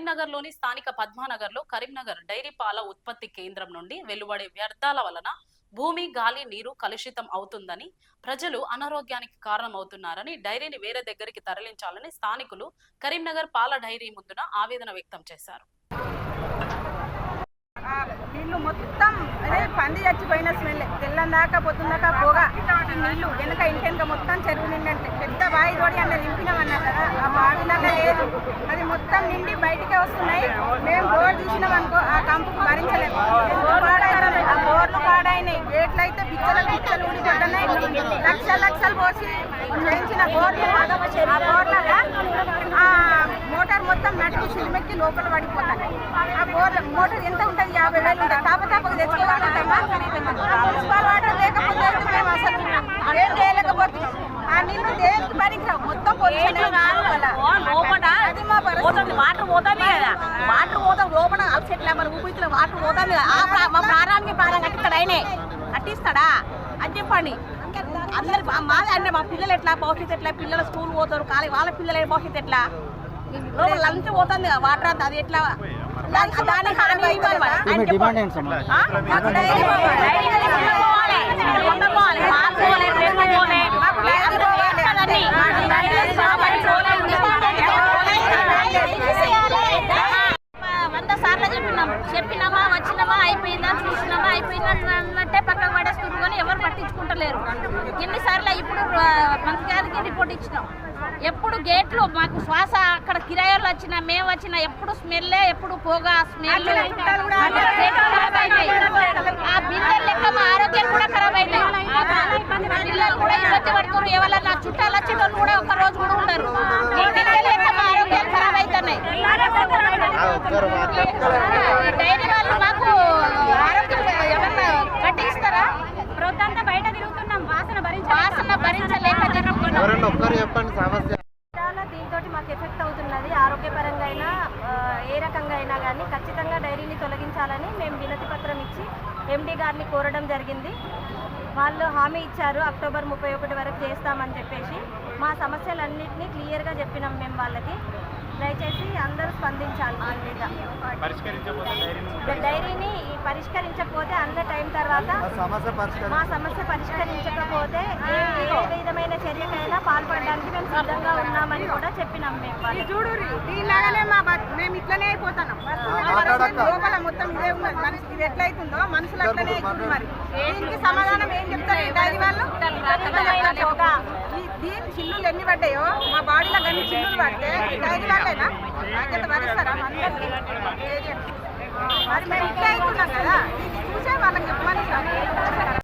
కరీంనగర్లోని స్థానిక పద్మానగర్లో కరీంనగర్ డైరీ పాల ఉత్పత్తి కేంద్రం నుండి వెలువడే వ్యర్థాల వలన భూమి, గాలి, నీరు కలుషితం అవుతుందని, ప్రజలు అనారోగ్యానికి కారణమవుతున్నారని, డైరీని వేరే దగ్గరికి తరలించాలని స్థానికులు కరీంనగర్ పాల డైరీ ముందున ఆవేదన వ్యక్తం చేశారు. నీళ్ళు మొత్తం అదే పంది చచ్చిపోయిన స్మెల్, తెల్లందాకా పొద్దుందాకా పోగా నీళ్ళు వెనక ఇంటెనక మొత్తం చెరువు నిండంటే పెద్ద బావి తోడి అన్న నింపినామన్నారు కదా, ఆ బావిలాగా లేదు, అది మొత్తం నిండి బయటికే వస్తున్నాయి. మేము బోర్ తీసినాం అనుకో, ఆ కంపుకు భరించలేదు. ఆ బోర్లు పాడైనాయి, గేట్లు అయితే పిచ్చలు ఊడిపోతున్నాయి. లక్షలు పోసి చేయించిన బోర్లు, ఆ బోర్లాగా మోటార్ మొత్తం నడిపి సిలిమెక్కి లోపల పడిపోతాయి. ఆ బోర్ల మోటార్ ఎంత ఉంటుంది? 50,000 ఉంటుంది. తాపకు తెచ్చుకోవాలంటామా? మున్సిపల్ వాటర్ లేకపోతే మేము అసలు ఏం చేయలేకపోతే ఆ నీళ్ళు దేనికి పనికిరావు, మొత్తం వాటర్ పోతుంది కదా, వాటర్ పోతాం లోపల అలసెట్లా మన ఊపిరిలో వాటర్ పోతుంది కదా, మా ప్రాణానికి ప్రాణం కట్టిస్తాడా, కట్టిస్తాడా అని చెప్పండి. అందరు మాదే అంటే మా పిల్లలు ఎట్లా భవిష్యత్తు ఎట్లా, పిల్లలు స్కూల్ పోతారు కానీ వాళ్ళ పిల్లల భవిష్యత్తు ఎట్లా, లోపల లంచ్ పోతుంది కదా వాటర్ అంతా, అది ఎట్లా దానికి చెప్పినామా వచ్చినామా అయిపోయిందా చూసినామా అయిపోయిందా అన్నట్టే పక్కకు పడేస్తున్నారు కానీ ఎవరు పట్టించుకుంటలేరు. ఎన్నిసార్లు ఇప్పుడు మంత్రి గారికి రిపోర్ట్ ఇచ్చినాం, ఎప్పుడు గేట్లు మాకు శ్వాస అక్కడ కిరాయిలు వచ్చినా మేము వచ్చినా ఎప్పుడు స్మెల్లే, ఎప్పుడు పోగా స్మెల్, ఆ బిల్లలు లెక్క మా ఆరోగ్యం కూడా ఖరాబ్ అవుతాయి. పిల్లలు కూడా ఇబ్బంది పడుతున్నారు, ఎవరన్నా చుట్టాలు వచ్చేటోళ్ళు కూడా ఒక్క రోజు కూడా ఉండరు. బిల్లలు లెక్క మా ఆరోగ్యాలు ఖరాబ్ అవుతున్నాయి. డైరీ వాళ్ళు మాకు ఆరోగ్యం ఏమన్నా కట్టిస్తారా? రోజంతా బయట తిరుగుతున్నాం, వాసన భరించలేక దీంతో మాకు ఎఫెక్ట్ అవుతున్నది. ఆరోగ్యపరంగా అయినా ఏ రకంగా అయినా కానీ ఖచ్చితంగా డైరీని తొలగించాలని మేము వినతి పత్రం ఇచ్చి ఎండీ గారిని కోరడం జరిగింది. వాళ్ళు హామీ ఇచ్చారు అక్టోబర్ 31 వరకు చేస్తామని చెప్పేసి. మా సమస్యలన్నింటినీ క్లియర్గా చెప్పినాం మేము వాళ్ళకి. దయచేసి అందరూ స్పందించాలి. డైరీని పరిష్కరించకపోతే అన్న టైం తర్వాత మా సమస్య పరిష్కరించకపోతే ఏ విధమైన చర్యకైనా పాల్పడడానికి మేము సిద్ధంగా ఉన్నామని కూడా చెప్పినాం మేము. చూడురి దీనిలాగానే మేము ఇట్లనే అయిపోతున్నాం. లోపల మొత్తం ఇదే ఉన్నది. మనిషికి ఇది ఎట్లయితుందో మనుషులు అట్లనే అవుతుంది. మరి దీనికి సమాధానం ఏం చెప్తారు ఈ డైరీ వాళ్ళు? దీని చిల్లులు ఎన్ని పడ్డాయో, మా బాడీలో కానీ చిల్లులు పడితే డైరీ వాళ్ళైనా బాధ్యత భరిస్తారా? మరి మేము ఇట్లా అవుతున్నాం కదా, ఇది చూసే వాళ్ళకి చెప్పమని